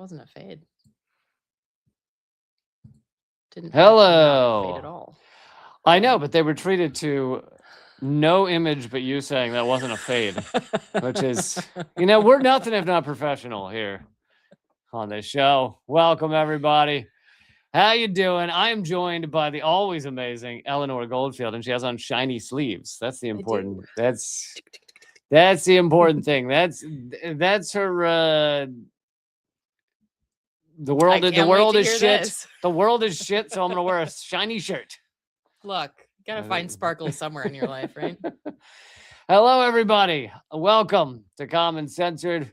wasn't a fade. Didn't Hello. fade at all. I know, but they were treated to no image but you saying that wasn't a fade, which is, we're nothing if not professional here on this show. Welcome, everybody. How you doing? I am joined by the always amazing Eleanor Goldfield, and she has on shiny sleeves. That's the important. That's the important thing. That's her. The world is shit. This. The world is shit. So I'm gonna wear a shiny shirt. Look, you gotta find sparkles somewhere in your life, right? Hello, everybody. Welcome to Common Censored.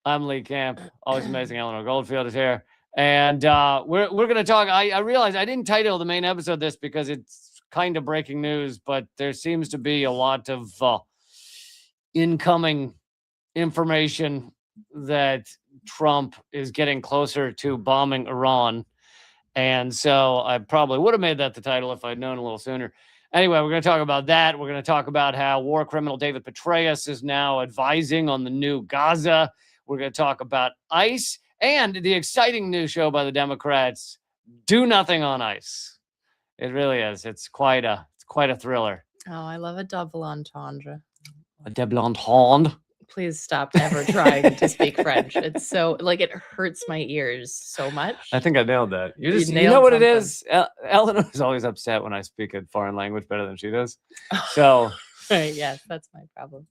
I'm Lee Camp. Always amazing. Eleanor Goldfield is here. And we're going to talk. I realized I didn't title the main episode this because it's kind of breaking news, but there seems to be a lot of incoming information that Trump is getting closer to bombing Iran. And so I probably would have made that the title if I'd known a little sooner. Anyway, we're going to talk about that. We're going to talk about how war criminal David Petreaus is now advising on the new Gaza. We're going to talk about ICE. And the exciting new show by the Democrats, Do Nothing on ICE. It really is. It's quite a thriller. Oh, I love a double entendre. A double entendre. Please stop ever trying to speak French. It's so, it hurts my ears so much. I think I nailed that. You know what something. It is? Eleanor is always upset when I speak a foreign language better than she does. So. Right, yes, that's my problem.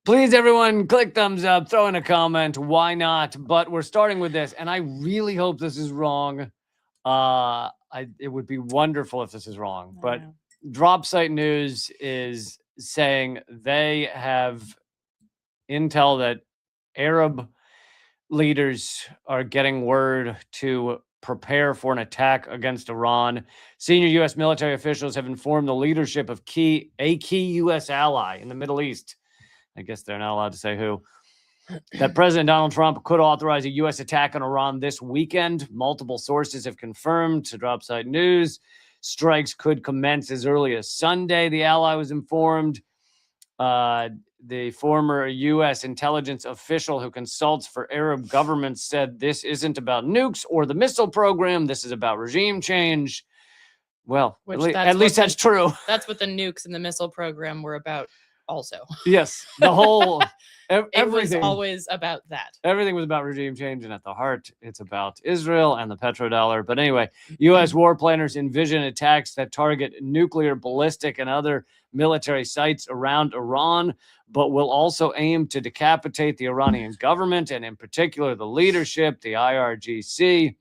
Please, everyone, click thumbs up, throw in a comment. Why not? But we're starting with this, and I really hope this is wrong. It would be wonderful if this is wrong. But Drop Site News is saying they have intel that Arab leaders are getting word to prepare for an attack against Iran. Senior U.S. military officials have informed the leadership of a key U.S. ally in the Middle East. I guess they're not allowed to say who. That President Donald Trump could authorize a U.S. attack on Iran this weekend. Multiple sources have confirmed to Drop Site News. Strikes could commence as early as Sunday, the ally was informed. The former U.S. intelligence official who consults for Arab governments said this isn't about nukes or the missile program. This is about regime change. Well, at least that's true. That's what the nukes and the missile program were about. Also, yes, the whole it was always about that. Everything was about regime change, and at the heart, it's about Israel and the petrodollar. But anyway, U.S. war planners envision attacks that target nuclear, ballistic, and other military sites around Iran, but will also aim to decapitate the Iranian government, and in particular, the leadership, the IRGC,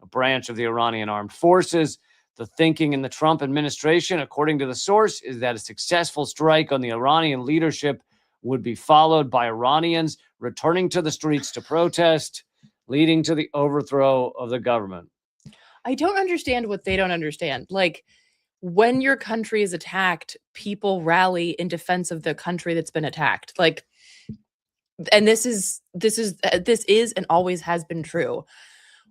a branch of the Iranian armed forces. The thinking in the Trump administration, according to the source, is that a successful strike on the Iranian leadership would be followed by Iranians returning to the streets to protest, leading to the overthrow of the government. I don't understand what they don't understand. When your country is attacked, people rally in defense of the country that's been attacked. And this is and always has been true.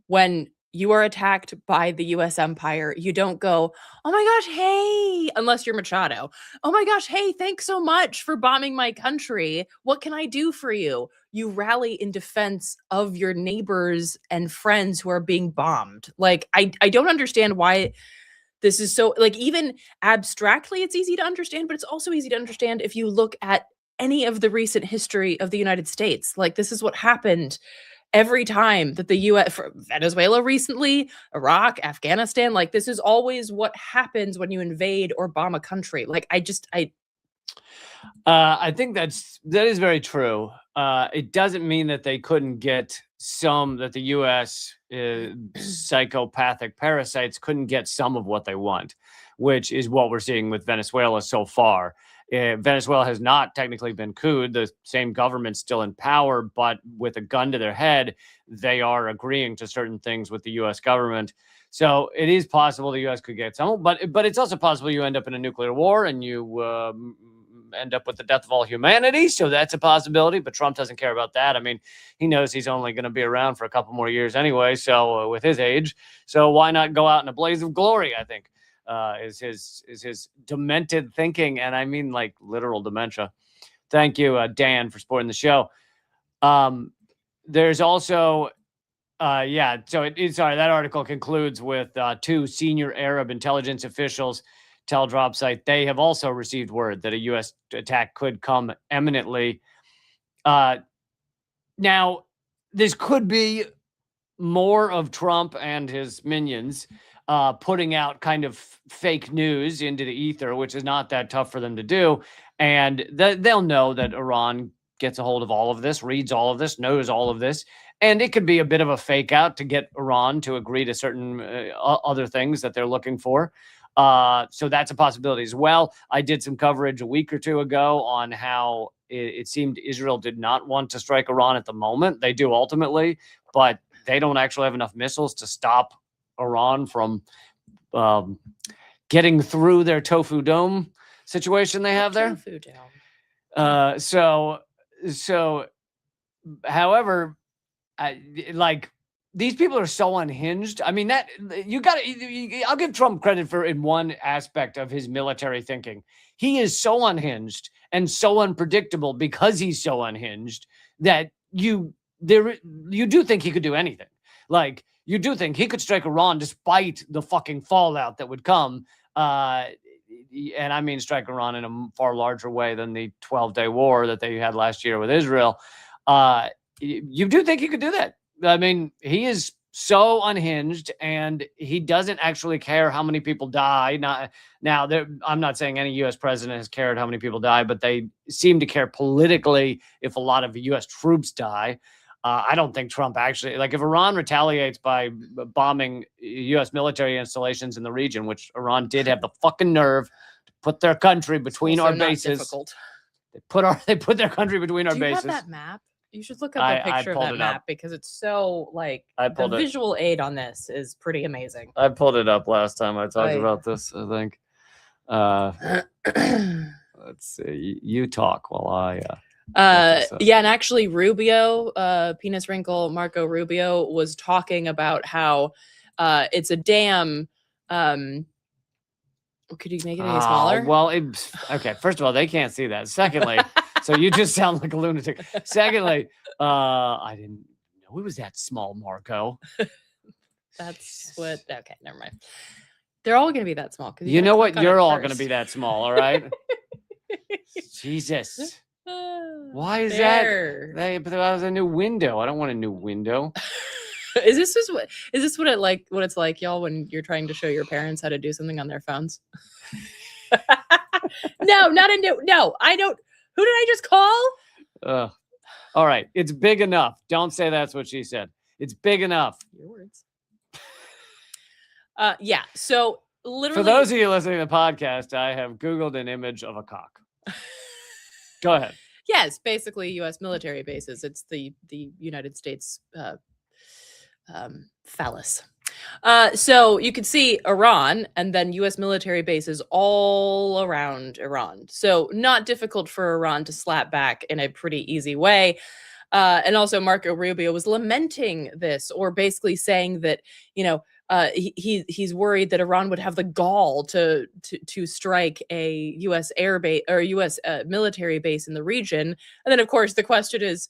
When you are attacked by the U.S. empire, you don't go, oh my gosh, hey, unless you're Machado. Oh my gosh, hey, thanks so much for bombing my country. What can I do for you? You rally in defense of your neighbors and friends who are being bombed. I don't understand why this is so, even abstractly, it's easy to understand, but it's also easy to understand if you look at any of the recent history of the United States. This is what happened every time that the U.S., Venezuela recently, Iraq, Afghanistan, this is always what happens when you invade or bomb a country. I think that is very true. It doesn't mean that they couldn't get that the U.S. Psychopathic parasites couldn't get some of what they want, which is what we're seeing with Venezuela so far. Venezuela has not technically been couped. The same government's still in power, but with a gun to their head, they are agreeing to certain things with the U.S. government. So it is possible the U.S. could get some, but it's also possible you end up in a nuclear war and you end up with the death of all humanity. So that's a possibility, but Trump doesn't care about that. I mean, he knows he's only going to be around for a couple more years anyway. So with his age, so why not go out in a blaze of glory, I think. Is his demented thinking, and I mean literal dementia. Thank you, Dan, for supporting the show. There's also Yeah. So sorry, that article concludes with 2 senior Arab intelligence officials tell Drop Site they have also received word that a U.S. attack could come imminently. Now, this could be more of Trump and his minions putting out kind of fake news into the ether, which is not that tough for them to do. And they'll know that Iran gets a hold of all of this, reads all of this, knows all of this. And it could be a bit of a fake out to get Iran to agree to certain other things that they're looking for. So that's a possibility as well. I did some coverage a week or two ago on how it seemed Israel did not want to strike Iran at the moment. They do ultimately, but they don't actually have enough missiles to stop Iran from getting through their tofu dome situation they have there. Tofu dome. So, however, like these people are so unhinged. I mean, that I'll give Trump credit for in one aspect of his military thinking. He is so unhinged and so unpredictable because he's so unhinged that you do think he could do anything. Like, you do think he could strike Iran despite the fucking fallout that would come. And I mean, strike Iran in a far larger way than the 12-day war that they had last year with Israel. You do think he could do that. I mean, he is so unhinged, and he doesn't actually care how many people die. I'm not saying any U.S. president has cared how many people die, but they seem to care politically if a lot of U.S. troops die. I don't think Trump actually, like, if Iran retaliates by bombing U.S. military installations in the region, which Iran did have the fucking nerve to put their country between our bases. They put their country between our bases. Do you have that map? You should look up a picture of that map because it's so, like, the visual aid on this is pretty amazing. I pulled it up last time I talked about this, I think. Let's see. You talk while I... yeah, and actually Rubio, Penis Wrinkle, Marco Rubio was talking about how it's a dam. Could you make it any smaller? Well, okay. First of all, they can't see that. Secondly, so you just sound like a lunatic. Secondly, I didn't know it was that small, Marco. That's what. Okay, never mind. They're all going to be that small. You know what? You're all going to be that small. All right. Jesus. Why is that? But that was a new window. I don't want a new window. Is this what it's like, y'all, when you're trying to show your parents how to do something on their phones? No, I don't. Who did I just call? All right. It's big enough. Don't say that's what she said. It's big enough. Your words. Yeah. So literally, for those of you listening to the podcast, I have Googled an image of a cock. Go ahead. Yes, basically U.S. military bases. It's the United States phallus. So you could see Iran and then U.S. military bases all around Iran. So not difficult for Iran to slap back in a pretty easy way. And also Marco Rubio was lamenting this, or basically saying that, he's worried that Iran would have the gall to strike a U.S. air base or U.S. Military base in the region. And then, of course, the question is,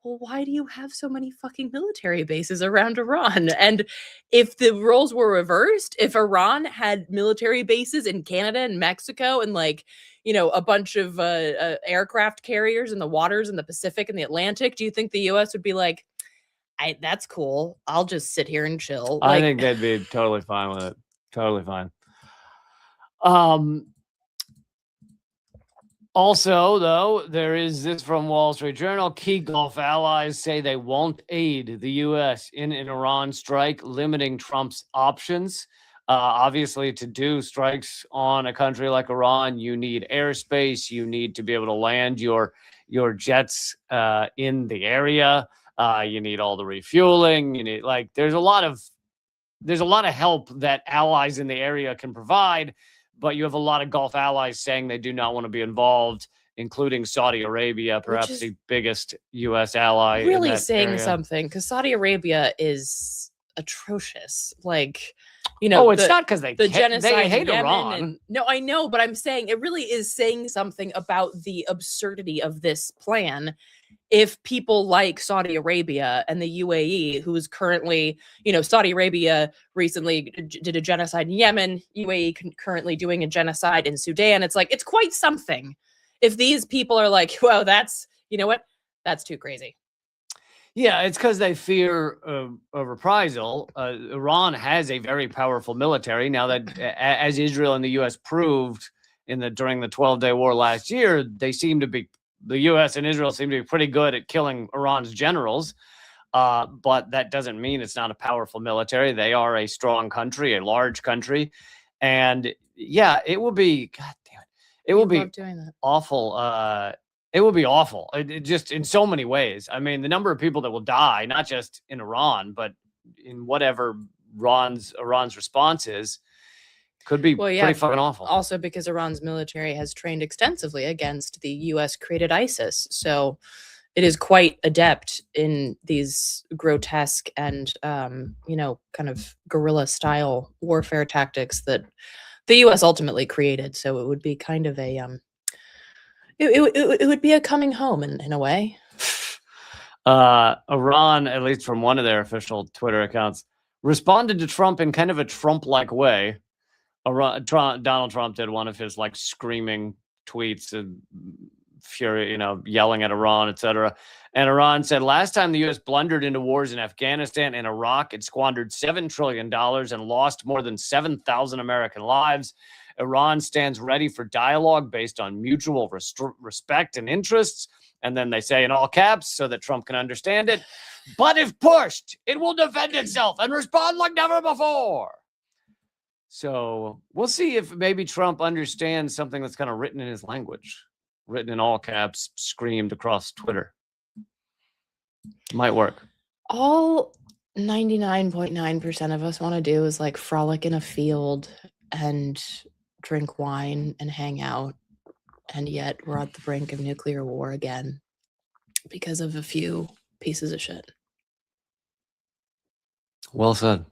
well, why do you have so many fucking military bases around Iran? And if the roles were reversed, if Iran had military bases in Canada and Mexico and a bunch of aircraft carriers in the waters in the Pacific and the Atlantic, do you think the U.S. would be like, that's cool, I'll just sit here and chill? I think they'd be totally fine with it. Totally fine. Also, though, there is this from Wall Street Journal. Key Gulf allies say they won't aid the U.S. in an Iran strike, limiting Trump's options. Obviously, to do strikes on a country like Iran, you need airspace. You need to be able to land your jets in the area. You need all the refueling. You need there's a lot of help that allies in the area can provide, but you have a lot of Gulf allies saying they do not want to be involved, including Saudi Arabia, perhaps the biggest U.S. ally. Really saying something, because Saudi Arabia is atrocious. It's not because the genocide they hate Yemen Iran. No, I know, but I'm saying it really is saying something about the absurdity of this plan. if people like Saudi Arabia and the UAE, who is currently, Saudi Arabia recently did a genocide in Yemen, UAE currently doing a genocide in Sudan. It's like, it's quite something. If these people are like, well, that's, you know what? That's too crazy. Yeah, it's because they fear a reprisal. Iran has a very powerful military now that, as Israel and the U.S. proved during the 12-day war last year, the U.S. and Israel seem to be pretty good at killing Iran's generals. But that doesn't mean it's not a powerful military. They are a strong country, a large country, and yeah, it will be. God damn it! It will be awful. It will be awful. It just in so many ways. I mean, the number of people that will die, not just in Iran, but in whatever Iran's response is, could be pretty fucking awful. Also, because Iran's military has trained extensively against the U.S. created ISIS, so it is quite adept in these grotesque and kind of guerrilla style warfare tactics that the U.S. ultimately created. So it would be kind of a it would be a coming home in a way. Iran, at least from one of their official Twitter accounts, responded to Trump in kind of a Trump-like way. Donald Trump did one of his like screaming tweets and fury, yelling at Iran, etc. And Iran said, last time the U.S. blundered into wars in Afghanistan and Iraq, it squandered $7 trillion and lost more than 7,000 American lives. Iran stands ready for dialogue based on mutual respect and interests. And then they say in all caps so that Trump can understand it. But if pushed, it will defend itself and respond like never before. So we'll see if maybe Trump understands something that's kind of written in his language, written in all caps, screamed across Twitter. Might work. All 99.9% of us want to do is like frolic in a field and drink wine and hang out. And yet we're at the brink of nuclear war again because of a few pieces of shit. Well said.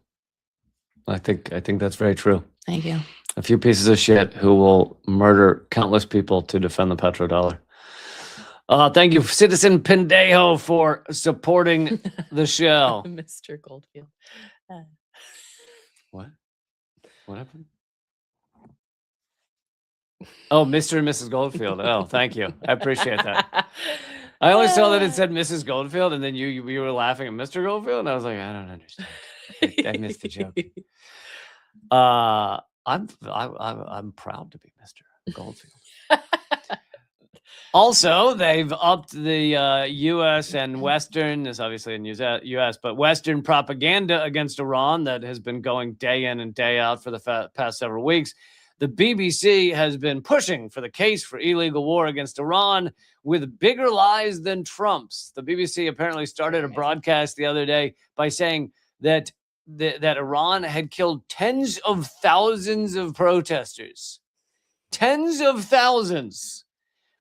I think that's very true. Thank you. A few pieces of shit who will murder countless people to defend the petrodollar. Thank you, Citizen Pendejo, for supporting the show. Mr. Goldfield. What happened? Oh, Mr. and Mrs. Goldfield. Oh, thank you. I appreciate that. I always saw that it said Mrs. Goldfield, and then you were laughing at Mr. Goldfield, and I was like, I don't understand. I missed the joke. I'm proud to be Mr. Goldfield. Also, they've upped the U.S. and Western, this obviously in U.S., but Western propaganda against Iran that has been going day in and day out for the past several weeks. The BBC has been pushing for the case for illegal war against Iran with bigger lies than Trump's. The BBC apparently started a broadcast the other day by saying that Iran had killed tens of thousands of protesters. Tens of thousands.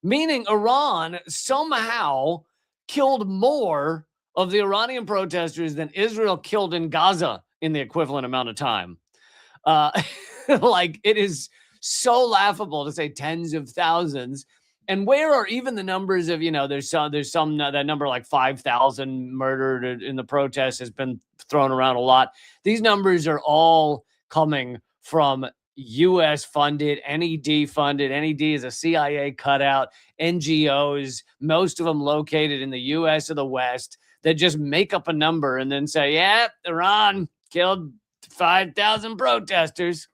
Meaning Iran somehow killed more of the Iranian protesters than Israel killed in Gaza in the equivalent amount of time. Like, it is so laughable to say tens of thousands. And where are even the numbers of, there's some that number like 5,000 murdered in the protests has been thrown around a lot. These numbers are all coming from U.S. funded, NED funded. NED is a CIA cutout, NGOs, most of them located in the U.S. or the West, that just make up a number and then say, yeah, Iran killed 5,000 protesters.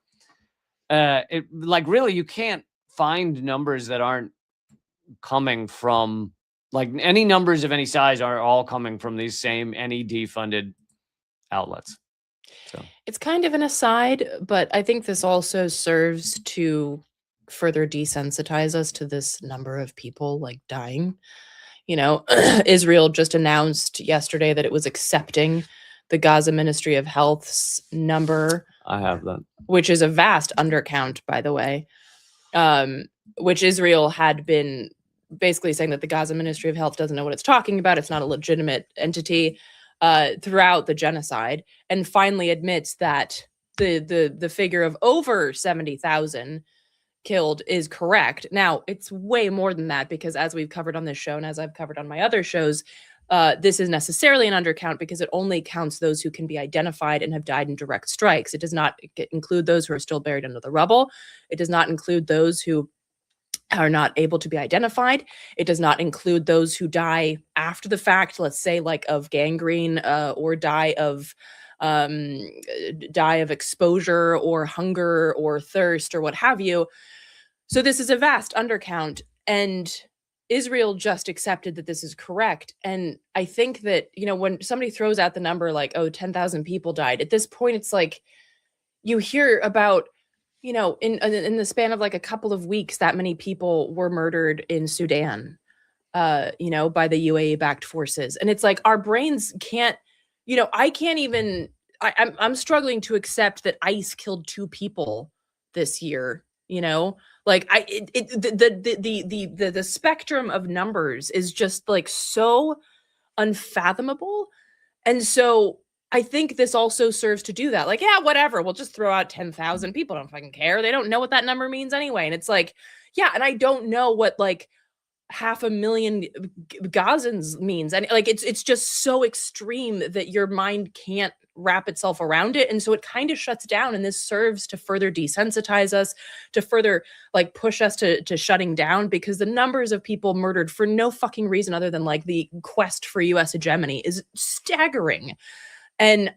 Really, you can't find numbers that aren't coming from, like, any numbers of any size are all coming from these same NED funded outlets. So it's kind of an aside, but I think this also serves to further desensitize us to this number of people like dying. Israel just announced yesterday that it was accepting the Gaza Ministry of Health's number. I have that. Which is a vast undercount, by the way, which Israel had been basically saying that the Gaza Ministry of Health doesn't know what it's talking about. It's not a legitimate entity throughout the genocide, and finally admits that the figure of over 70,000 killed is correct. Now, it's way more than that because as we've covered on this show and as I've covered on my other shows, this is necessarily an undercount because it only counts those who can be identified and have died in direct strikes. It does not include those who are still buried under the rubble. It does not include those who are not able to be identified. It does not include those who die after the fact, let's say like of gangrene or die of exposure or hunger or thirst or what have you. So this is a vast undercount, and Israel just accepted that this is correct. And I think that, when somebody throws out the number like, oh, 10,000 people died, at this point, it's like you hear about, in the span of like a couple of weeks, that many people were murdered in Sudan, by the UAE-backed forces. And it's like our brains can't, I can't even, I'm struggling to accept that ICE killed 2 people this year, like the spectrum of numbers is just like so unfathomable. And so I think this also serves to do that. Like, yeah, whatever. We'll just throw out 10,000 people. Don't fucking care. They don't know what that number means anyway. And it's like, yeah, and I don't know what like 500,000 Gazans means. And like it's just so extreme that your mind can't wrap itself around it. And so it kind of shuts down. And this serves to further desensitize us, to further like push us to shutting down, because the numbers of people murdered for no fucking reason other than like the quest for US hegemony is staggering. And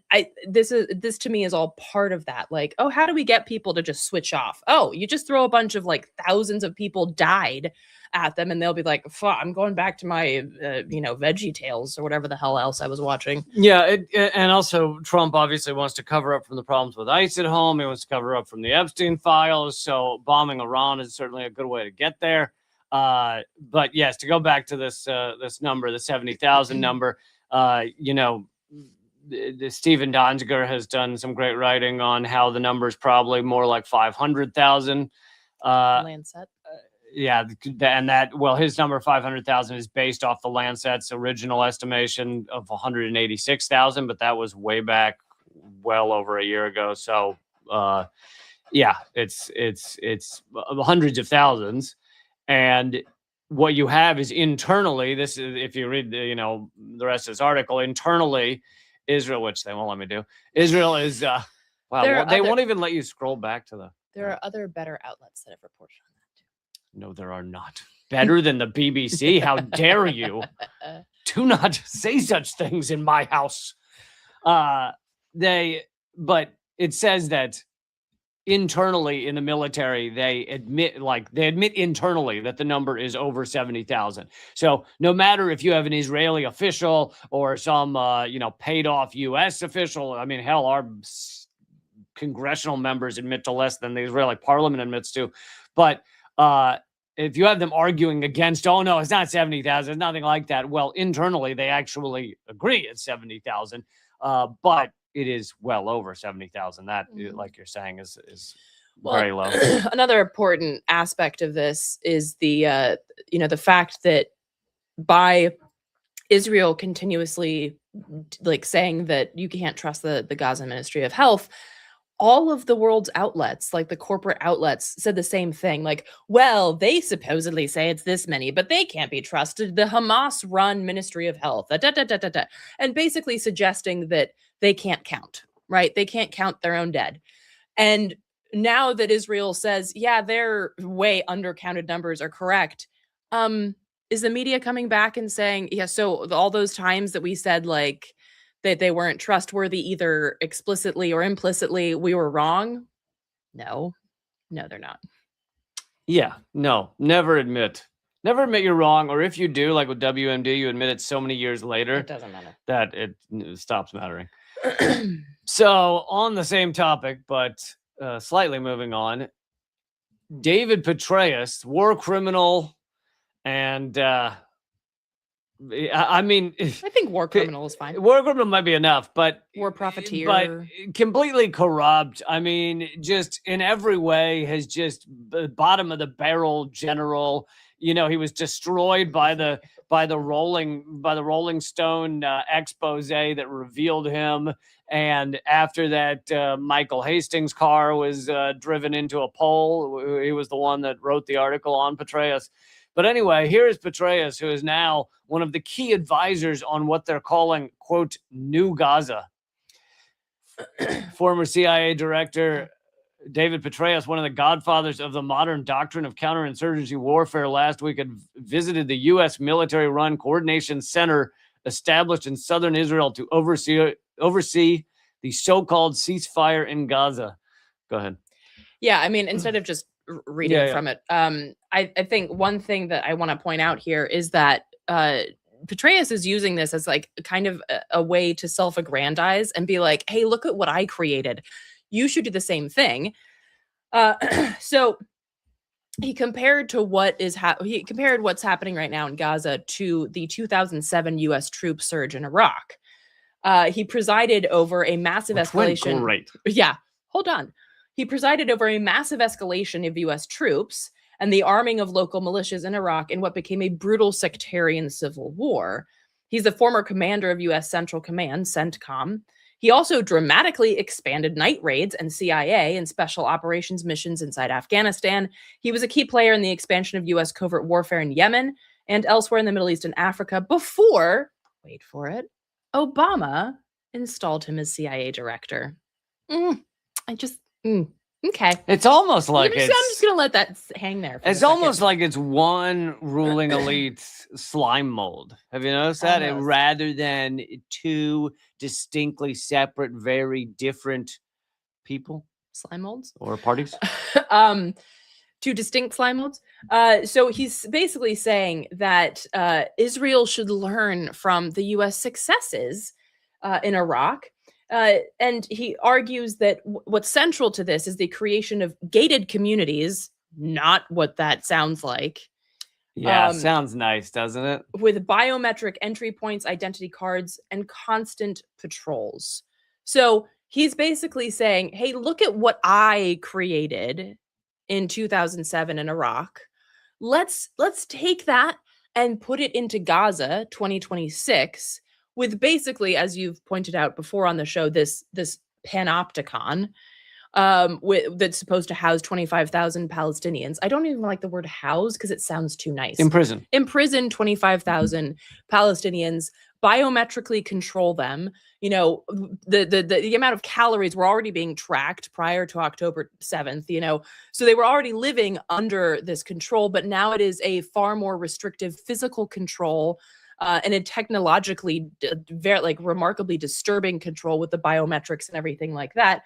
this to me is all part of that. Like, oh, how do we get people to just switch off? Oh, you just throw a bunch of like thousands of people died at them and they'll be like, fuck, I'm going back to my Veggie Tales or whatever the hell else I was watching. Yeah, and also Trump obviously wants to cover up from the problems with ICE at home. He wants to cover up from the Epstein files. So bombing Iran is certainly a good way to get there. But yes, to go back to this number, the 70,000 number, Stephen Donziger has done some great writing on how the number is probably more like 500,000. Lancet. Yeah, and his number 500,000 is based off the Lancet's original estimation of 186,000, but that was way back, well over a year ago. So, yeah, it's hundreds of thousands, and what you have is internally. This is, if you read the rest of this article, internally, Israel, which they won't let me do. Israel is wow. They won't even let you scroll back to the. There are other better outlets that have reported on that. No, there are not. Better than the BBC? How dare you? Do not say such things in my house. But it says that internally in the military, they admit internally that the number is over 70,000. So no matter if you have an Israeli official or some, paid off U.S. official, I mean, hell, our congressional members admit to less than the Israeli parliament admits to. But if you have them arguing against, oh, no, it's not 70,000, it's nothing like that. Well, internally, they actually agree it's 70,000, but it is well over 70,000. That, like you're saying, is very low. Another important aspect of this is the fact that by Israel continuously like saying that you can't trust the Gaza Ministry of Health, all of the world's outlets, like the corporate outlets, said the same thing. Like, well, they supposedly say it's this many, but they can't be trusted. The Hamas-run Ministry of Health, and basically suggesting that they can't count, right? They can't count their own dead. And now that Israel says, yeah, their way undercounted numbers are correct, is the media coming back and saying, yeah, so all those times that we said, like, that they weren't trustworthy either explicitly or implicitly, we were wrong? No, they're not. Yeah, no, never admit you're wrong. Or if you do, like with WMD, you admit it so many years later. It doesn't matter. That it stops mattering. So on the same topic, but slightly moving on, David Petreaus, war criminal, and I mean, I think war criminal is fine. War criminal might be enough, but war profiteer, but completely corrupt. I mean, just in every way has just bottom of the barrel general. He was destroyed by the Rolling Stone expose that revealed him And after that, Michael Hastings' car was driven into a pole. He was the one that wrote the article on Petreaus. But anyway, here is Petreaus, who is now one of the key advisors on what they're calling, quote, New Gaza. Former CIA director David Petreaus, one of the godfathers of the modern doctrine of counterinsurgency warfare, last week had visited the U.S. military-run coordination center established in southern Israel to oversee the so-called ceasefire in Gaza. Go ahead. Yeah, I mean, instead of just reading from it, I think one thing that I want to point out here is that Petreaus is using this as like kind of a way to self-aggrandize and be like, hey, look at what I created. You should do the same thing. So he compared to what's happening right now in Gaza to the 2007 U.S. troop surge in Iraq. He presided over a massive escalation. Great. Yeah, hold on. He presided over a massive escalation of U.S. troops and the arming of local militias in Iraq in what became a brutal sectarian civil war. He's the former commander of U.S. Central Command, CENTCOM. He also dramatically expanded night raids and CIA and special operations missions inside Afghanistan. He was a key player in the expansion of U.S. covert warfare in Yemen and elsewhere in the Middle East and Africa before, wait for it, Obama installed him as CIA director. Okay. It's almost like I'm just going to let that hang there. It's almost like it's one ruling elite slime mold. Have you noticed that? Rather than two distinctly separate, very different people? Slime molds? Or parties? Two distinct slime molds. So he's basically saying that Israel should learn from the U.S. successes in Iraq. And he argues that what's central to this is the creation of gated communities, not what that sounds like. Yeah, sounds nice, doesn't it? With biometric entry points, identity cards, and constant patrols. So he's basically saying, hey, look at what I created in 2007 in Iraq. Let's take that and put it into Gaza 2026 with basically, as you've pointed out before on the show, this panopticon that's supposed to house 25,000 Palestinians. I don't even like the word house because it sounds too nice. Imprison 25,000 Palestinians, biometrically control them. You know, the amount of calories were already being tracked prior to October 7th, you know, so they were already living under this control, but now it is a far more restrictive physical control and a technologically very remarkably disturbing control with the biometrics and everything like that.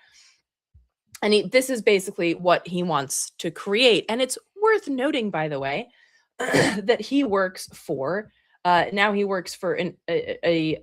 And this is basically what he wants to create. And it's worth noting, by the way, that he works for now he works for a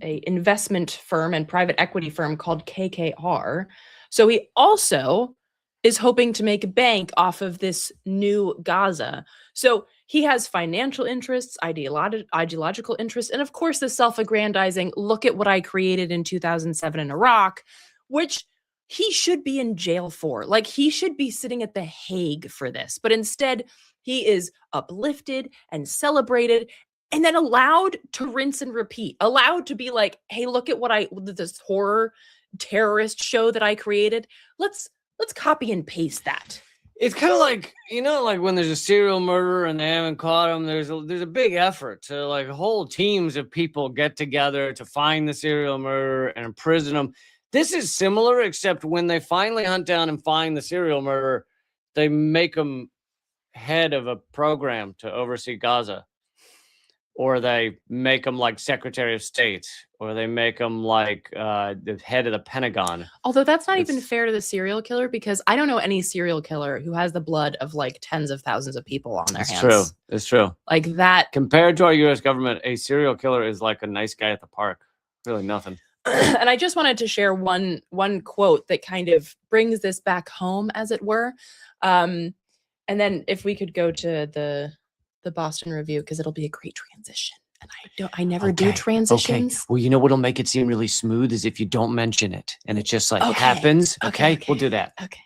investment firm and private equity firm called KKR. So he also is hoping to make a bank off of this new Gaza. So he has financial interests, ideological interests, and of course the self-aggrandizing, look at what I created in 2007 in Iraq, which he should be in jail for. Like, he should be sitting at The Hague for this. But instead, he is uplifted and celebrated and then allowed to rinse and repeat, allowed to be like, hey, look at what this horror terrorist show that I created. Let's copy and paste that. It's kind of like, you know, like when there's a serial murderer and they haven't caught him, there's a big effort to like whole teams of people get together to find the serial murderer and imprison him. This is similar, except when they finally hunt down and find the serial murderer, they make him head of a program to oversee Gaza. Or they make him like Secretary of State, or they make him like the head of the Pentagon. Although that's not even fair to the serial killer, because I don't know any serial killer who has the blood of like tens of thousands of people on their hands. It's true. Like that. Compared to our U.S. government, a serial killer is like a nice guy at the park. Really nothing. And I just wanted to share one quote that kind of brings this back home, as it were. And then if we could go to the Boston Review, because it'll be a great transition. And I never do transitions. Okay. Well, you know what'll make it seem really smooth is if you don't mention it and it just like happens. Okay. We'll do that. Okay.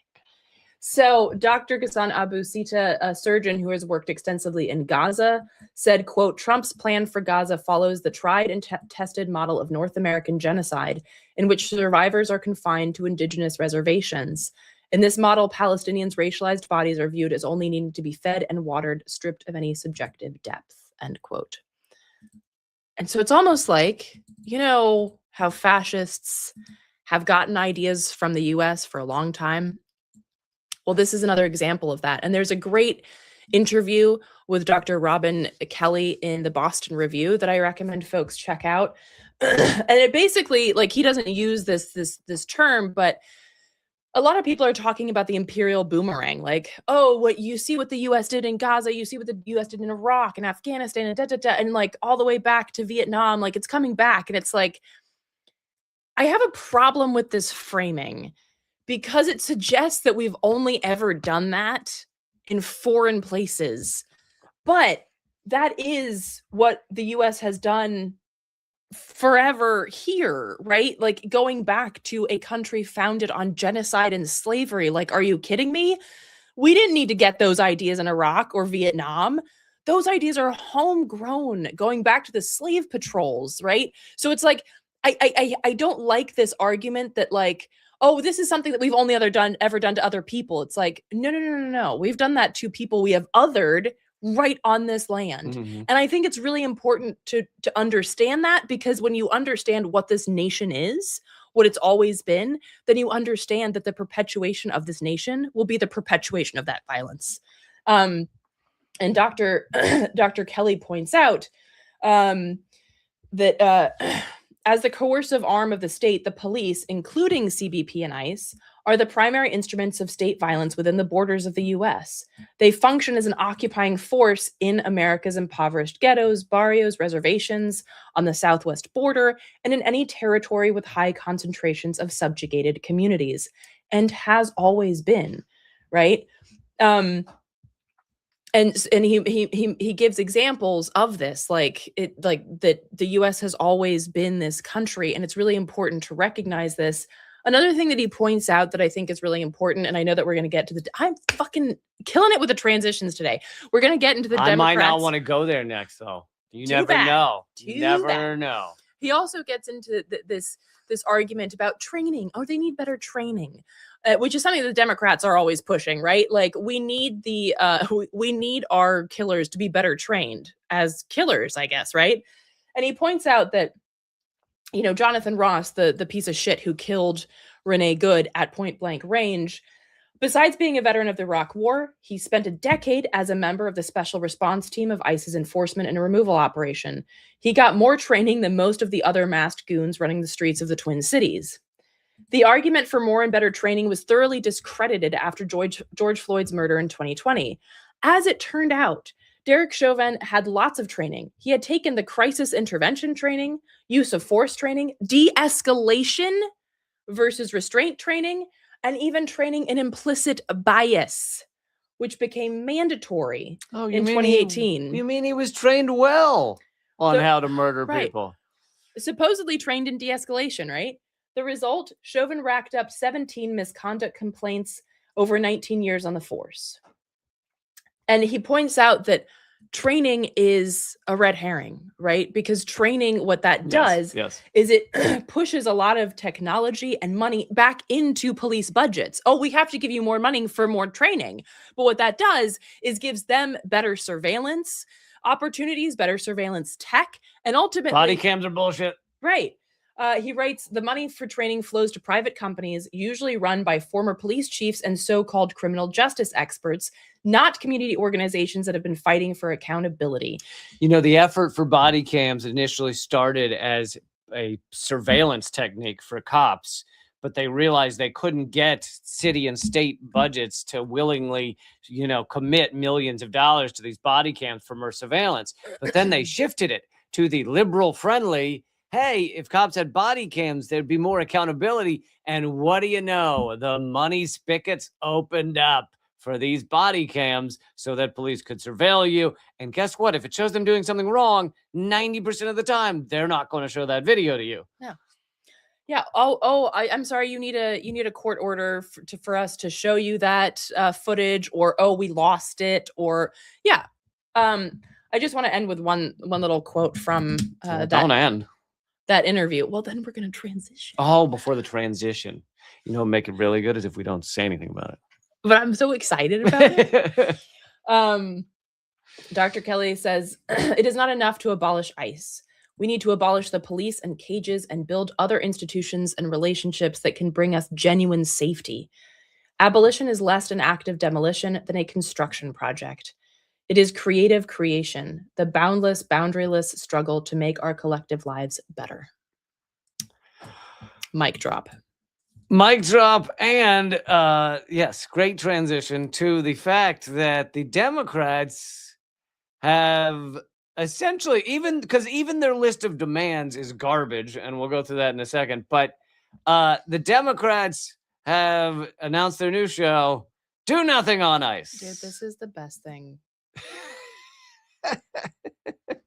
So Dr. Ghassan Abu Sita, a surgeon who has worked extensively in Gaza, said, quote, Trump's plan for Gaza follows the tried and tested model of North American genocide, in which survivors are confined to indigenous reservations. In this model, Palestinians' racialized bodies are viewed as only needing to be fed and watered, stripped of any subjective depth, end quote. And so it's almost like, you know, how fascists have gotten ideas from the US for a long time. Well, this is another example of that. And there's a great interview with Dr. Robin Kelly in the Boston Review that I recommend folks check out. And it basically, like, he doesn't use this term, but a lot of people are talking about the imperial boomerang, like, oh, what you see what the US did in Gaza, you see what the US did in Iraq and Afghanistan and and like all the way back to Vietnam, like it's coming back. And it's like, I have a problem with this framing because it suggests that we've only ever done that in foreign places. But that is what the US has done forever here, right? Like going back to a country founded on genocide and slavery. Like, are you kidding me? We didn't need to get those ideas in Iraq or Vietnam. Those ideas are homegrown, going back to the slave patrols, right? So it's like, I don't like this argument that like, oh, this is something that we've only ever done to other people. It's like, no. We've done that to people we have othered right on this land. Mm-hmm. And I think it's really important to understand that, because when you understand what this nation is, what it's always been, then you understand that the perpetuation of this nation will be the perpetuation of that violence. And Dr. Kelly points out that as the coercive arm of the state, the police, including CBP and ICE, are the primary instruments of state violence within the borders of the US. They function as an occupying force in America's impoverished ghettos, barrios, reservations, on the southwest border, and in any territory with high concentrations of subjugated communities, and has always been, right? And he gives examples of this, like that the US has always been this country, and it's really important to recognize this. Another thing that he points out that I think is really important, and I know that we're going to get to I'm fucking killing it with the transitions today. We're going to get into the Democrats. I might not want to go there next, though. You never know. You never know. He also gets into this argument about training. Oh, they need better training, which is something that the Democrats are always pushing, right? Like we need we need our killers to be better trained as killers, I guess, right? And he points out that, you know, Jonathan Ross, the piece of shit who killed Renee Good at point blank range, besides being a veteran of the Iraq War, he spent a decade as a member of the special response team of ICE's enforcement and removal operation. He got more training than most of the other masked goons running the streets of the Twin Cities. The argument for more and better training was thoroughly discredited after George Floyd's murder in 2020. As it turned out, Derek Chauvin had lots of training. He had taken the crisis intervention training, use of force training, de-escalation versus restraint training, and even training in implicit bias, which became mandatory in 2018. You mean he was trained well on how to murder people? Supposedly trained in de-escalation, right? The result, Chauvin racked up 17 misconduct complaints over 19 years on the force. And he points out that training is a red herring, right? Because training, what that does is it pushes a lot of technology and money back into police budgets. Oh, we have to give you more money for more training. But what that does is gives them better surveillance opportunities, better surveillance tech, and ultimately... Body cams are bullshit. Right. He writes, the money for training flows to private companies, usually run by former police chiefs and so-called criminal justice experts, not community organizations that have been fighting for accountability. You know, the effort for body cams initially started as a surveillance technique for cops, but they realized they couldn't get city and state budgets to willingly, you know, commit millions of dollars to these body cams for more surveillance. But then they shifted it to the liberal-friendly, hey, if cops had body cams, there'd be more accountability. And what do you know? The money spigots opened up for these body cams so that police could surveil you. And guess what? If it shows them doing something wrong, 90% of the time, they're not going to show that video to you. No. Yeah. I'm sorry. You need a court order for us to show you that footage, or we lost it, or yeah. I just want to end with one little quote from Don't end. that interview. Well, then we're gonna transition. Oh, before the transition, make it really good is if we don't say anything about it. But I'm so excited about it. Dr. Kelly says it is not enough to abolish ICE. We need to abolish the police and cages and build other institutions and relationships that can bring us genuine safety. Abolition is less an act of demolition than a construction project. It is creative creation, the boundless, boundaryless struggle to make our collective lives better. Mic drop. Mic drop. And yes, great transition to the fact that the Democrats have essentially, even their list of demands is garbage, and we'll go through that in a second, but the Democrats have announced their new show, Do Nothing on Ice. Dude, this is the best thing.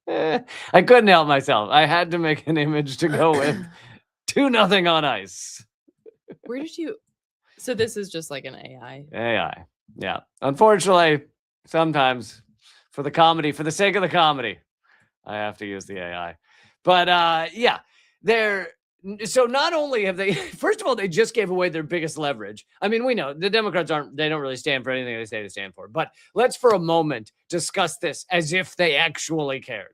I couldn't help myself. I had to make an image to go with Do Nothing on Ice. Where did you... So this is just like an AI. AI. Yeah. Unfortunately, sometimes for the sake of the comedy, I have to use the AI. But yeah, so not only have they, first of all, they just gave away their biggest leverage. I mean, we know the Democrats they don't really stand for anything they say they stand for. But let's for a moment discuss this as if they actually cared.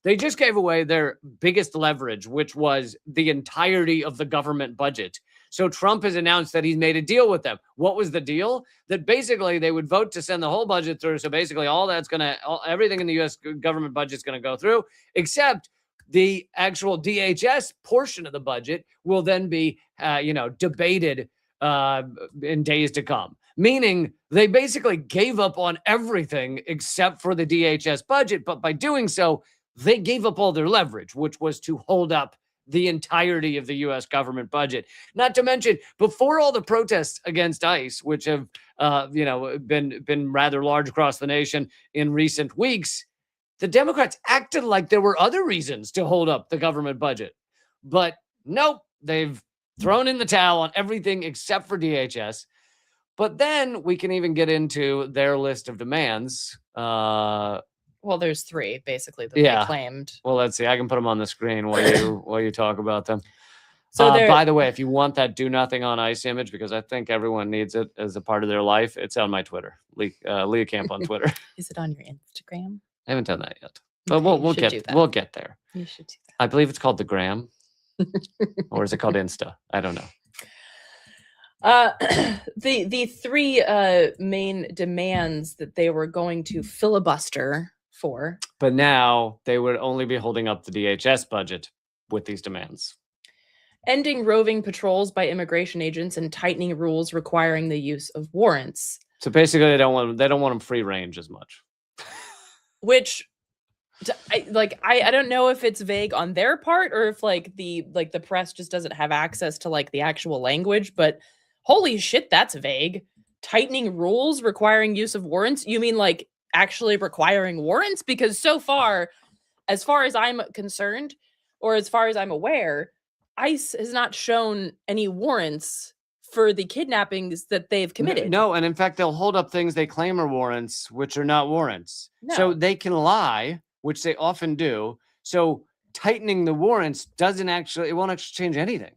They just gave away their biggest leverage, which was the entirety of the government budget. So Trump has announced that he's made a deal with them. What was the deal? That basically they would vote to send the whole budget through. So basically everything in the U.S. government budget is going to go through, except the actual DHS portion of the budget will then be, debated in days to come. Meaning they basically gave up on everything except for the DHS budget. But by doing so, they gave up all their leverage, which was to hold up the entirety of the U.S. government budget. Not to mention, before all the protests against ICE, which have, been rather large across the nation in recent weeks, the Democrats acted like there were other reasons to hold up the government budget. But nope, they've thrown in the towel on everything except for DHS. But then we can even get into their list of demands. Well, there's three, basically, that they claimed. Well, let's see. I can put them on the screen while you talk about them. So by the way, if you want that Do Nothing on Ice image, because I think everyone needs it as a part of their life, it's on my Twitter, Leah Camp on Twitter. Is it on your Instagram? I haven't done that yet. But we'll get there. You should do that. I believe it's called the Gram. Or is it called Insta? I don't know. The three main demands that they were going to filibuster for. But now they would only be holding up the DHS budget with these demands. Ending roving patrols by immigration agents and tightening rules requiring the use of warrants. So basically they don't want them free range as much. Which I don't know if it's vague on their part or if the press just doesn't have access to the actual language, but holy shit, that's vague. Tightening rules requiring use of warrants? You mean actually requiring warrants? Because so far as I'm concerned, or as far as I'm aware, ICE has not shown any warrants for the kidnappings that they've committed. No, and in fact, they'll hold up things they claim are warrants, which are not warrants. No. So they can lie, which they often do. So tightening the warrants it won't actually change anything.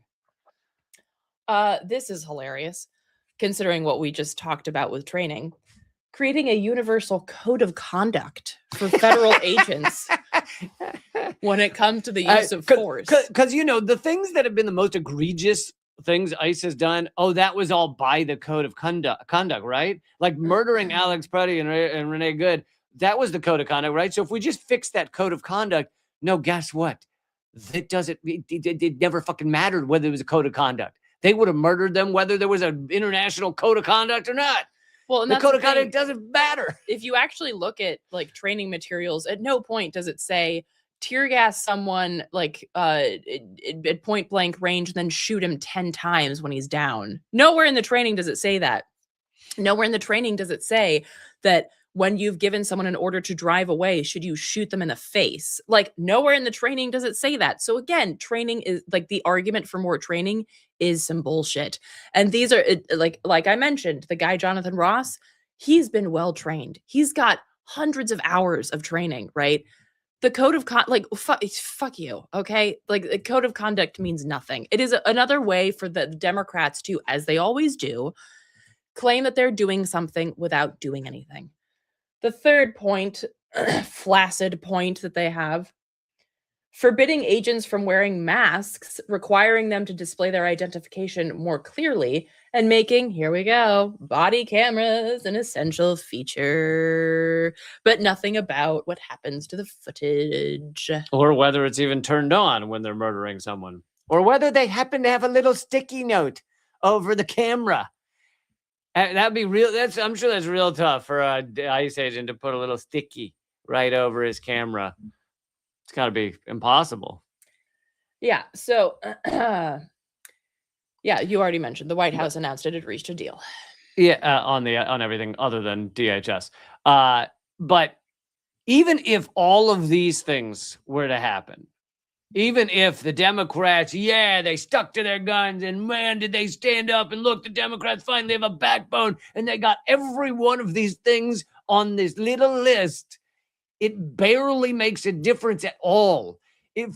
This is hilarious, considering what we just talked about with training. Creating a universal code of conduct for federal agents when it comes to the use of force. Because, the things that have been the most egregious things ICE has done, that was all by the code of conduct, right? Like murdering Alex Putty and Renee Good, that was the code of conduct, right? So if we just fix that code of conduct, no, guess what? It never fucking mattered whether it was a code of conduct. They would have murdered them whether there was an international code of conduct or not. Well, and the code of conduct doesn't matter. If you actually look at training materials, at no point does it say tear gas someone at point blank range and then shoot him 10 times when he's down. Nowhere in the training does it say that. Nowhere in the training does it say that when you've given someone an order to drive away, should you shoot them in the face? Like, nowhere in the training does it say that. So again, training is like, the argument for more training is some bullshit. And these are like I mentioned, the guy Jonathan Ross, he's been well trained. He's got hundreds of hours of training, right? The code of fuck you, okay? Like, the code of conduct means nothing. It is another way for the Democrats to, as they always do, claim that they're doing something without doing anything. The third point, flaccid point that they have, forbidding agents from wearing masks, requiring them to display their identification more clearly, and making, here we go, body cameras an essential feature, but nothing about what happens to the footage. Or whether it's even turned on when they're murdering someone. Or whether they happen to have a little sticky note over the camera. That'd be real. I'm sure that's real tough for a ICE agent to put a little sticky right over his camera. It's got to be impossible. Yeah. So, yeah, you already mentioned the White House announced it had reached a deal. Yeah, on everything other than DHS. But even if all of these things were to happen, even if the Democrats, they stuck to their guns, and man, did they stand up and look, the Democrats finally have a backbone, and they got every one of these things on this little list, it barely makes a difference at all.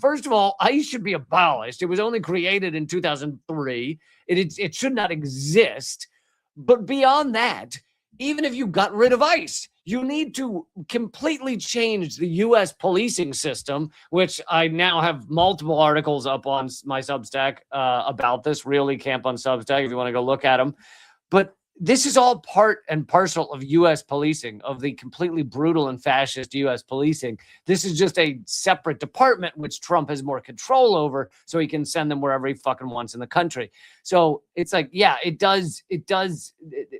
First of all, ICE should be abolished. It was only created in 2003. It should not exist. But beyond that, even if you got rid of ICE, you need to completely change the U.S. policing system, which I now have multiple articles up on my Substack about this. Really Camp on Substack, if you want to go look at them. But this is all part and parcel of U.S. policing, of the completely brutal and fascist U.S. policing. This is just a separate department, which Trump has more control over, so he can send them wherever he fucking wants in the country. So it's like, yeah, it does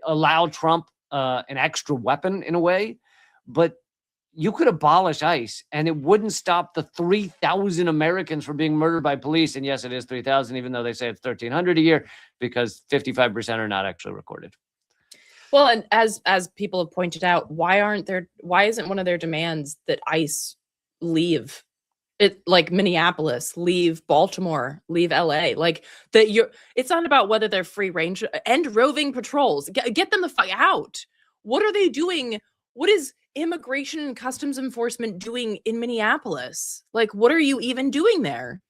allow Trump an extra weapon in a way, but you could abolish ICE and it wouldn't stop the 3,000 Americans from being murdered by police. And yes, it is 3,000, even though they say it's 1,300 a year, because 55% are not actually recorded. Well, and as people have pointed out, why isn't one of their demands that ICE leave it, like Minneapolis, leave Baltimore, leave LA? Like, that it's not about whether they're free range, end roving patrols, get them the fuck out. What are they doing? What is Immigration and Customs Enforcement doing in Minneapolis? Like, what are you even doing there?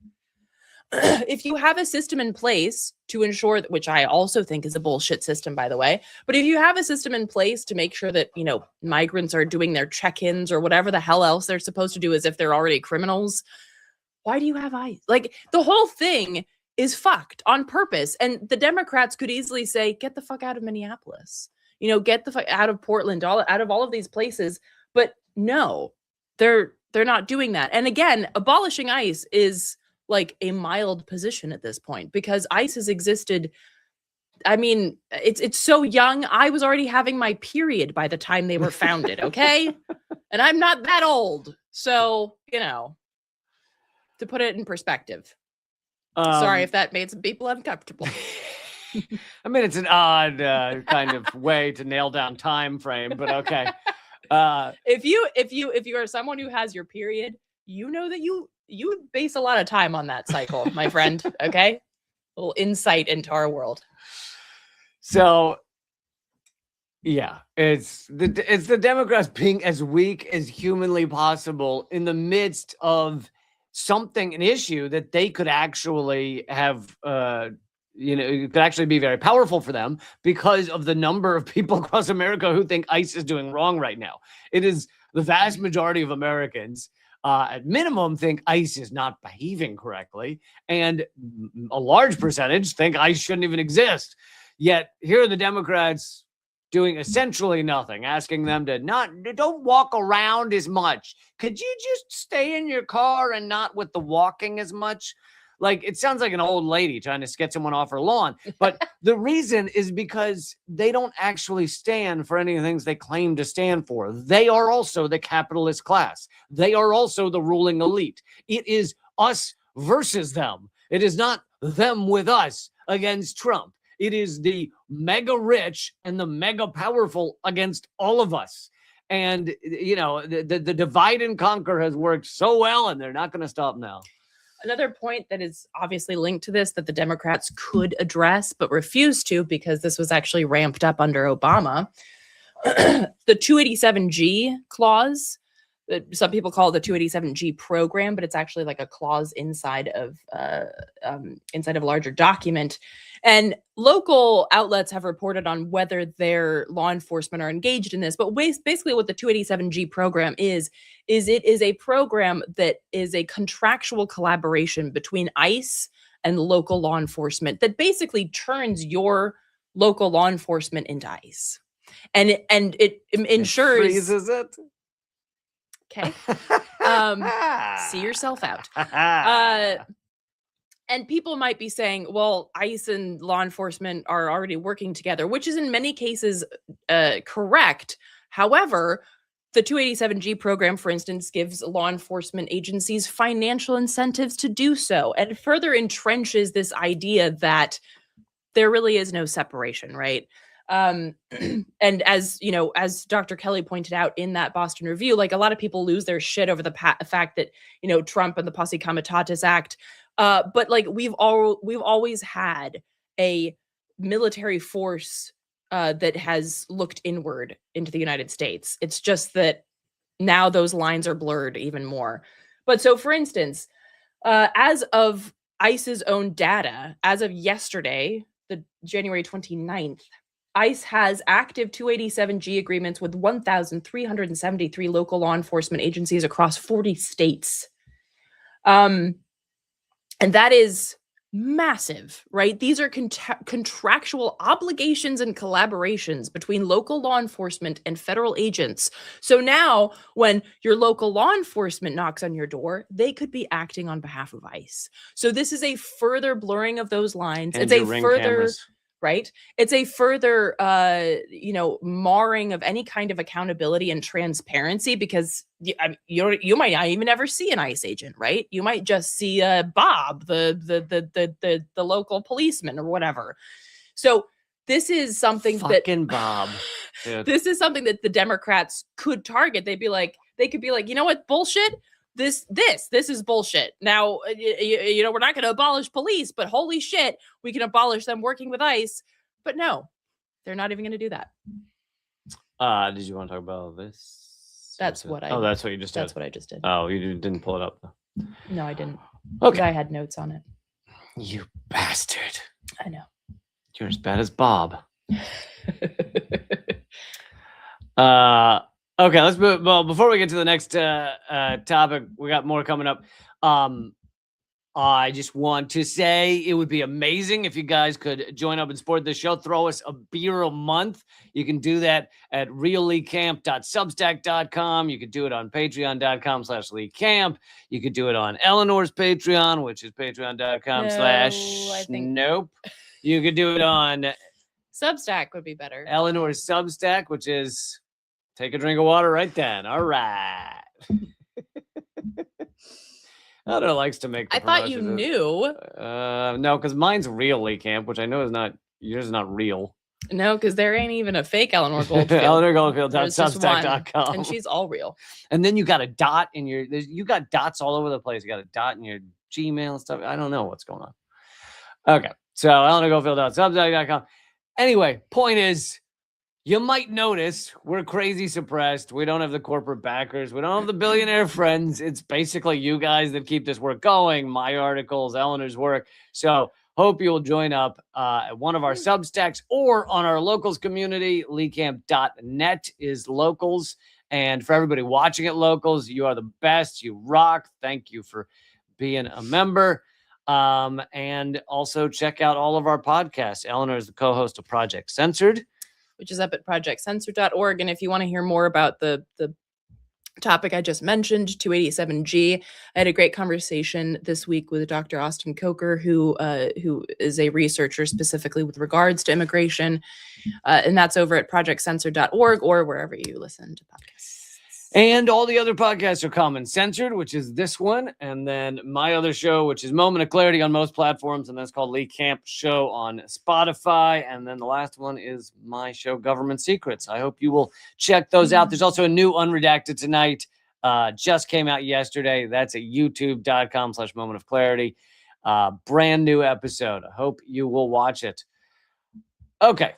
If you have a system in place to ensure that, which I also think is a bullshit system, by the way, but if you have a system in place to make sure that, migrants are doing their check-ins or whatever the hell else they're supposed to do as if they're already criminals, why do you have ICE? Like, the whole thing is fucked on purpose. And the Democrats could easily say, get the fuck out of Minneapolis, get the fuck out of Portland, out of all of these places. But no, they're not doing that. And again, abolishing ICE is like a mild position at this point, because ICE has existed. I mean, it's so young. I was already having my period by the time they were founded. Okay. And I'm not that old. So, to put it in perspective, sorry if that made some people uncomfortable. I mean, it's an odd kind of way to nail down time frame, but okay. If you are someone who has your period, that you base a lot of time on that cycle, my friend. Okay. A little insight into our world. So yeah, it's the Democrats being as weak as humanly possible in the midst of an issue that they could actually have, it could actually be very powerful for them because of the number of people across America who think ICE is doing wrong right now. It is the vast majority of Americans, at minimum, think ICE is not behaving correctly, and a large percentage think ICE shouldn't even exist. Yet here are the Democrats doing essentially nothing, asking them to don't walk around as much. Could you just stay in your car and not with the walking as much? Like, it sounds like an old lady trying to get someone off her lawn. But the reason is because they don't actually stand for any of the things they claim to stand for. They are also the capitalist class. They are also the ruling elite. It is us versus them. It is not them with us against Trump. It is the mega rich and the mega powerful against all of us. And, the divide and conquer has worked so well, and they're not going to stop now. Another point that is obviously linked to this that the Democrats could address but refused to because this was actually ramped up under Obama. The 287G clause, some people call it the 287G program, but it's actually like a clause inside of a larger document. And local outlets have reported on whether their law enforcement are engaged in this. But basically what the 287G program is it is a program that is a contractual collaboration between ICE and local law enforcement that basically turns your local law enforcement into ICE. And it ensures... It freezes it? Okay. See yourself out. And people might be saying, well, ICE and law enforcement are already working together, which is in many cases correct. However, the 287G program, for instance, gives law enforcement agencies financial incentives to do so and further entrenches this idea that there really is no separation, right? And as Dr. Kelly pointed out in that Boston Review, like a lot of people lose their shit over the fact that, Trump and the Posse Comitatus Act. But like we've always had a military force that has looked inward into the United States. It's just that now those lines are blurred even more. But so, for instance, as of ICE's own data, as of yesterday, the January 29th, ICE has active 287G agreements with 1,373 local law enforcement agencies across 40 states. And that is massive, right? These are contractual obligations and collaborations between local law enforcement and federal agents. So now when your local law enforcement knocks on your door, they could be acting on behalf of ICE. So this is a further blurring of those lines. And it's a further... cameras. Right? It's a further, marring of any kind of accountability and transparency because you might not even ever see an ICE agent, right? You might just see Bob, the local policeman or whatever. So this is something Bob. This is something that the Democrats could target. They could be like, you know what, bullshit. This is bullshit. Now, we're not going to abolish police, but holy shit, we can abolish them working with ICE. But no, they're not even going to do that. Did you want to talk about this? That's what I... Oh, that's what you just did. That's what I just did. Oh, you didn't pull it up, though. No, I didn't. Okay. I had notes on it. You bastard. I know. You're as bad as Bob. Okay, let's move. Well, before we get to the next topic, we got more coming up. I just want to say it would be amazing if you guys could join up and support this show. Throw us a beer a month. You can do that at realleecamp.substack.com. You could do it on patreon.com/leecamp. You could do it on Eleanor's Patreon, which is patreon.com/nope. You could do it on Substack would be better. Eleanor's Substack, which is take a drink of water right then. All right. Eleanor likes to make the I thought you knew. No, because mine's Real Lee Camp, which I know is not, yours is not real. No, because there ain't even a fake Eleanor Goldfield. EleanorGoldfield.substack.com. And she's all real. And then you got a dot in you got dots all over the place. You got a dot in your Gmail and stuff. I don't know what's going on. Okay. So EleanorGoldfield.substack.com. Anyway, point is, you might notice we're crazy suppressed. We don't have the corporate backers. We don't have the billionaire friends. It's basically you guys that keep this work going. My articles, Eleanor's work. So hope you'll join up at one of our Substacks or on our locals community. Leecamp.net is locals. And for everybody watching at locals, you are the best. You rock. Thank you for being a member. And also check out all of our podcasts. Eleanor is the co-host of Project Censored, which is up at projectcensored.org. And if you want to hear more about the topic I just mentioned, 287G, I had a great conversation this week with Dr. Austin Coker, who is a researcher specifically with regards to immigration. And that's over at projectcensored.org or wherever you listen to podcasts. And all the other podcasts are Common Censored, which is this one. And then my other show, which is Moment of Clarity on most platforms. And that's called Lee Camp Show on Spotify. And then the last one is my show, Government Secrets. I hope you will check those out. There's also a new Unredacted tonight. Just came out yesterday. That's at youtube.com/Moment of Clarity. Brand new episode. I hope you will watch it. Okay.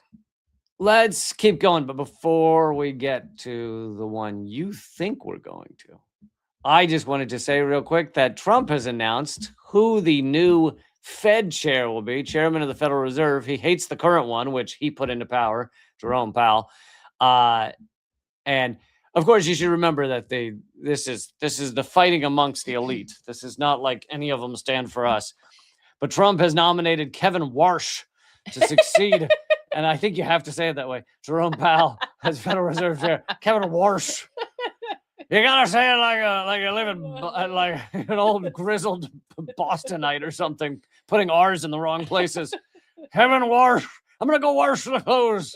Let's keep going, but before we get to the one you think we're going to, I just wanted to say real quick that Trump has announced who the new Fed chair will be, chairman of the Federal Reserve. He hates the current one, which he put into power, Jerome Powell. And of course, you should remember that this is the fighting amongst the elite. This is not like any of them stand for us. But Trump has nominated Kevin Warsh to succeed. And I think you have to say it that way. Jerome Powell as Federal Reserve Chair. Kevin Warsh. You gotta say it like you live in like an old grizzled Bostonite or something, putting R's in the wrong places. Kevin Warsh. I'm gonna go wash the clothes.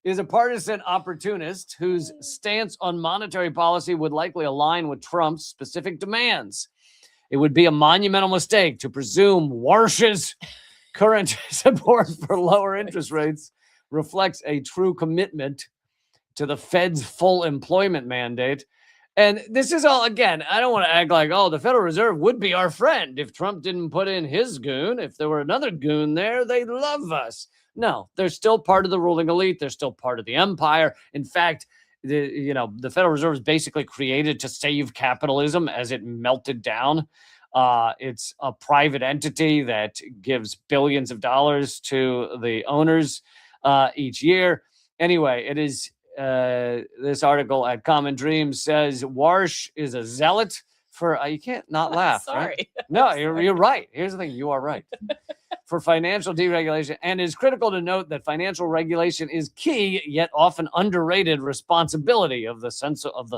Is a partisan opportunist whose stance on monetary policy would likely align with Trump's specific demands. It would be a monumental mistake to presume Warsh's current support for lower interest rates reflects a true commitment to the Fed's full employment mandate. And this is all, again, I don't want to act like, oh, the Federal Reserve would be our friend if Trump didn't put in his goon. If there were another goon there, they'd love us. No, they're still part of the ruling elite. They're still part of the empire. In fact, the Federal Reserve is basically created to save capitalism as it melted down. It's a private entity that gives billions of dollars to the owners each year. Anyway, it is this article at Common Dreams says Warsh is a zealot for you can't not laugh. Sorry. Right? No, you're right. Here's the thing. You are right. For financial deregulation, and is critical to note that financial regulation is key, yet often underrated responsibility of the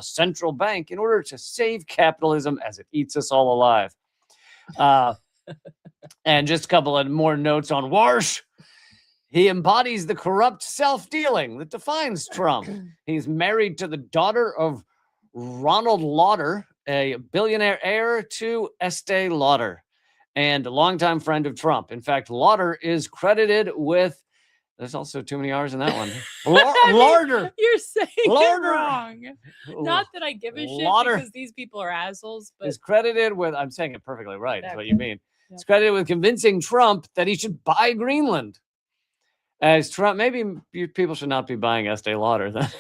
central bank in order to save capitalism as it eats us all alive. And just a couple of more notes on Warsh. He embodies the corrupt self-dealing that defines Trump. He's married to the daughter of Ronald Lauder, a billionaire heir to Estee Lauder, and a longtime friend of Trump. In fact, Lauder is credited with, there's also too many R's in that one. Lauder. You're saying Lauder. it wrong. Not that I give a Lauder. shit because these people are assholes, but is credited with, I'm saying it perfectly right, is what you mean. Yeah. It's credited with convincing Trump that he should buy Greenland. As Trump, maybe people should not be buying Estee Lauder then.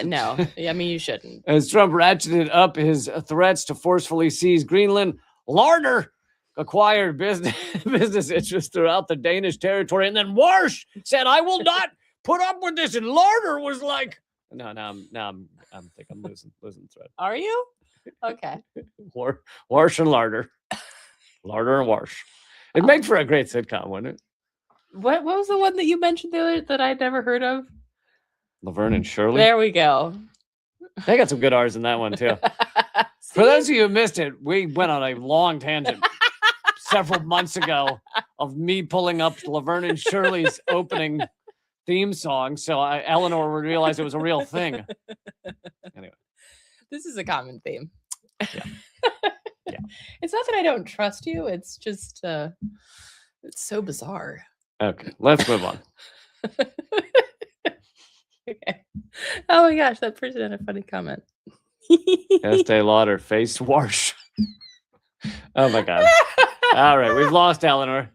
No. I mean, you shouldn't. As Trump ratcheted up his threats to forcefully seize Greenland, Lauder acquired business interests throughout the Danish territory. And then Warsh said, I will not put up with this. And Lauder was like, no, I'm think I'm losing thread. Are you? Okay. Warsh and Lauder. Lauder and Warsh. It'd make for a great sitcom, wouldn't it? What was the one that you mentioned the other that I'd never heard of? Laverne and Shirley. There we go. They got some good R's in that one too. For those of you who missed it, we went on a long tangent several months ago of me pulling up Laverne and Shirley's opening theme song, so Eleanor would realize it was a real thing. Anyway, this is a common theme. Yeah. It's not that I don't trust you. It's just it's so bizarre. Okay, let's move on. Okay. Oh my gosh, that person had a funny comment. Estee Lauder face Warsh. Oh my God. All right, we've lost Eleanor.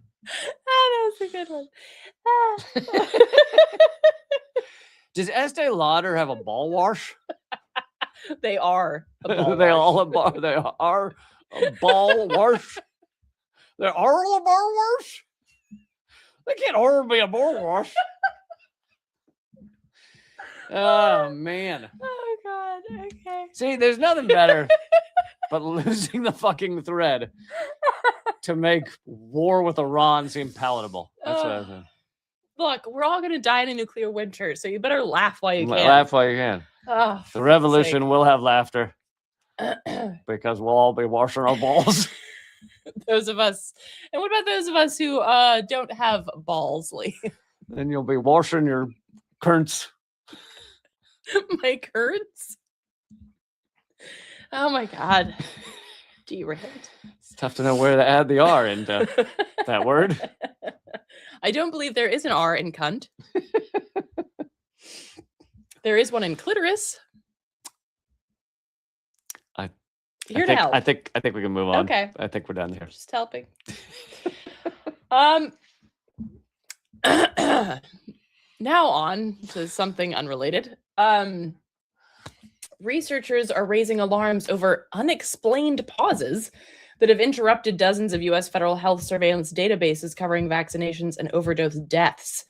Oh, that was a good one. Does Estee Lauder have a ball wash? They are. They are a ball wash. They are a ball wash. They can't order me a ball wash. Oh man. Oh God. Okay. See, there's nothing better but losing the fucking thread to make war with Iran seem palatable. That's what I think. Look, we're all gonna die in a nuclear winter, so you better laugh while you can. Laugh while you can. Oh, the revolution will have laughter because we'll all be washing our balls. Those of us. And what about those of us who don't have balls, Lee? Then you'll be washing your currents. My currents? Oh my God. Derailed. It's tough to know where to add the R into that word. I don't believe there is an R in cunt. There is one in clitoris. Here to help. I think we can move on. Okay. I think we're done here. Just helping. Now on to something unrelated. Researchers are raising alarms over unexplained pauses that have interrupted dozens of U.S. federal health surveillance databases covering vaccinations and overdose deaths.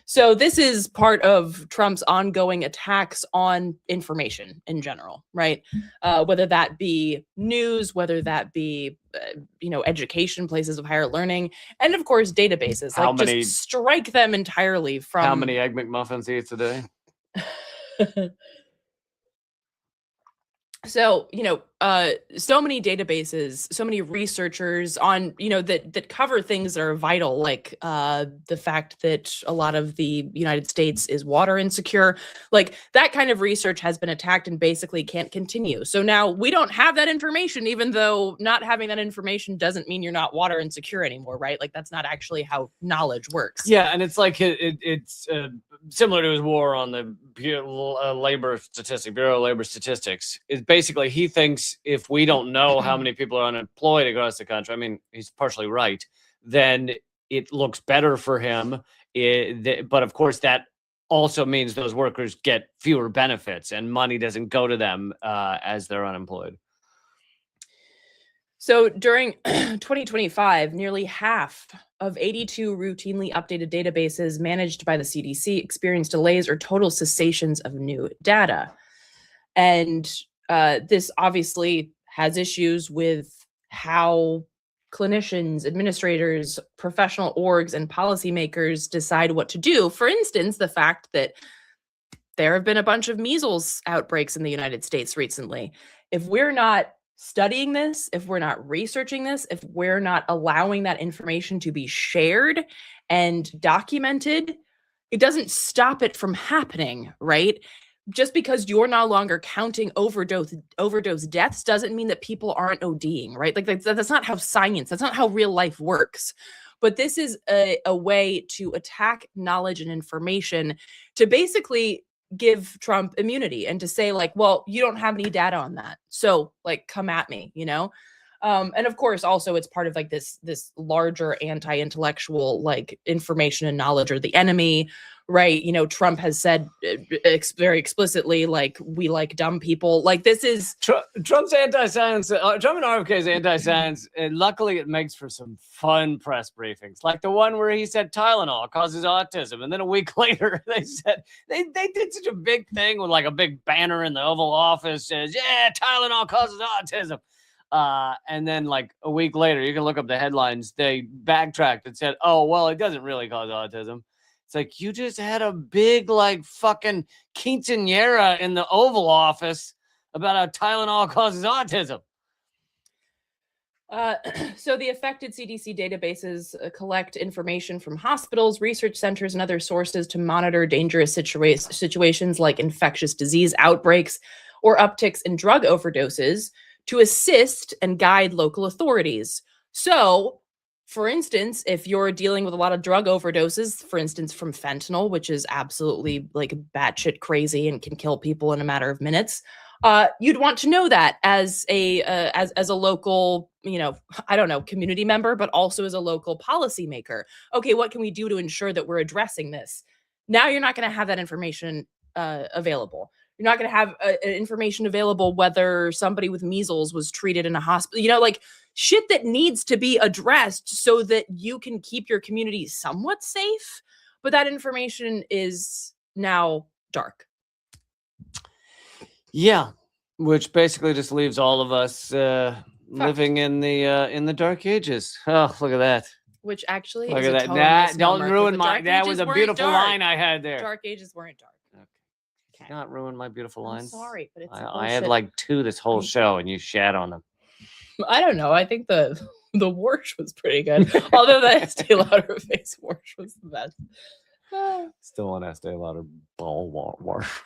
So this is part of Trump's ongoing attacks on information in general, right? Whether that be news, whether that be, education, places of higher learning, and of course, databases. Just strike them entirely from... How many Egg McMuffins he eats a day? So, so many databases, so many researchers on, that cover things that are vital, like the fact that a lot of the United States is water insecure. Like that kind of research has been attacked and basically can't continue. So now we don't have that information, even though not having that information doesn't mean you're not water insecure anymore, right? Like that's not actually how knowledge works. Yeah, and it's like it's similar to his war on the Bureau of Labor Statistics. Is basically he thinks if we don't know how many people are unemployed across the country, I mean, he's partially right, then it looks better for him. But of course, that also means those workers get fewer benefits and money doesn't go to them as they're unemployed. So during 2025, nearly half of 82 routinely updated databases managed by the CDC experienced delays or total cessations of new data. And this obviously has issues with how clinicians, administrators, professional orgs, and policymakers decide what to do. For instance, the fact that there have been a bunch of measles outbreaks in the United States recently. If we're not studying this, if we're not researching this, if we're not allowing that information to be shared and documented, it doesn't stop it from happening, right? Just because you're no longer counting overdose deaths doesn't mean that people aren't ODing, right? Like that's not how science, that's not how real life works. But this is a way to attack knowledge and information to basically give Trump immunity and to say like, well, you don't have any data on that. So like, come at me, And of course, also it's part of like this larger anti-intellectual like information and knowledge are the enemy, right? Trump has said very explicitly, like, we like dumb people. Like this is Trump's anti-science. Trump and RFK's anti-science. And luckily, it makes for some fun press briefings, like the one where he said Tylenol causes autism, and then a week later they said they did such a big thing with like a big banner in the Oval Office says, "Yeah, Tylenol causes autism." And then like a week later, you can look up the headlines. They backtracked and said, "Oh, well, it doesn't really cause autism." It's like, you just had a big, like, fucking quinceañera in the Oval Office about how Tylenol causes autism. So the affected CDC databases collect information from hospitals, research centers, and other sources to monitor dangerous situations like infectious disease outbreaks or upticks in drug overdoses to assist and guide local authorities. So, for instance, if you're dealing with a lot of drug overdoses, for instance, from fentanyl, which is absolutely like batshit crazy and can kill people in a matter of minutes, you'd want to know that as a local, I don't know, community member, but also as a local policymaker. Okay, what can we do to ensure that we're addressing this? Now you're not going to have that information available. You're not going to have information available whether somebody with measles was treated in a hospital, like shit that needs to be addressed so that you can keep your community somewhat safe. But that information is now dark. Yeah, which basically just leaves all of us living in the dark ages. Oh, look at that. Which actually look is at a that. total Nah, don't misnomer, ruin my. That was a beautiful line I had there. Dark ages weren't dark. Okay. Not ruin my beautiful lines. I'm sorry, but it's I had like 2 this whole show, and you shat on them. I don't know. I think the Warsh was pretty good. Although the Estee Lauder face Warsh was the best. Still on Estee Lauder ball wash.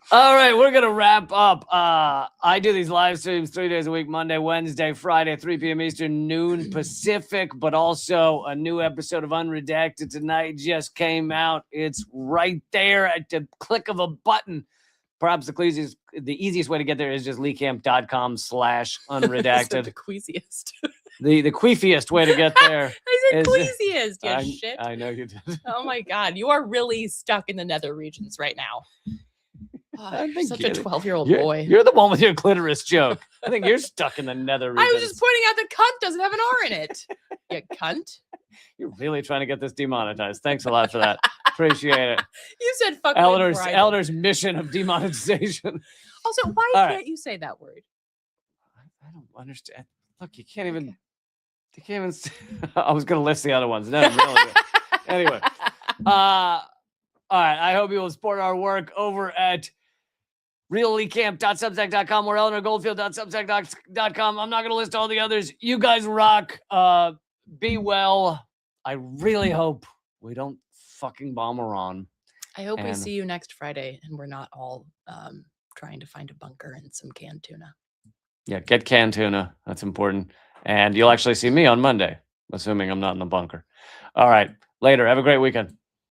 All right, we're going to wrap up. I do these live streams 3 days a week, Monday, Wednesday, Friday, 3 p.m. Eastern, noon Pacific, but also a new episode of Unredacted tonight just came out. It's right there at the click of a button. Perhaps the easiest way to get there is just leecamp.com/unredacted. The queasiest. The queefiest way to get there. I said queasiest, you shit. I know you did. Oh my God, you are really stuck in the nether regions right now. Such a 12-year-old boy. You're the one with your clitoris joke. I think you're stuck in the nether regions. I was just pointing out that cunt doesn't have an R in it. You cunt. You're really trying to get this demonetized. Thanks a lot for that. Appreciate it. You said fuck. Eleanor's mission of demonetization. Also, why can't you say that word? I don't understand. Look, you can't even. You can't even. I was going to list the other ones. No, really. Anyway. All right. I hope you will support our work over at realleecamp.substack.com or eleanorgoldfield.substack.com. I'm not going to list all the others. You guys rock. Be well. I really hope we don't fucking bomb Iran. I hope we see you next Friday and we're not all trying to find a bunker and some canned tuna. Yeah, get canned tuna. That's important. And you'll actually see me on Monday, assuming I'm not in the bunker. All right. Later. Have a great weekend.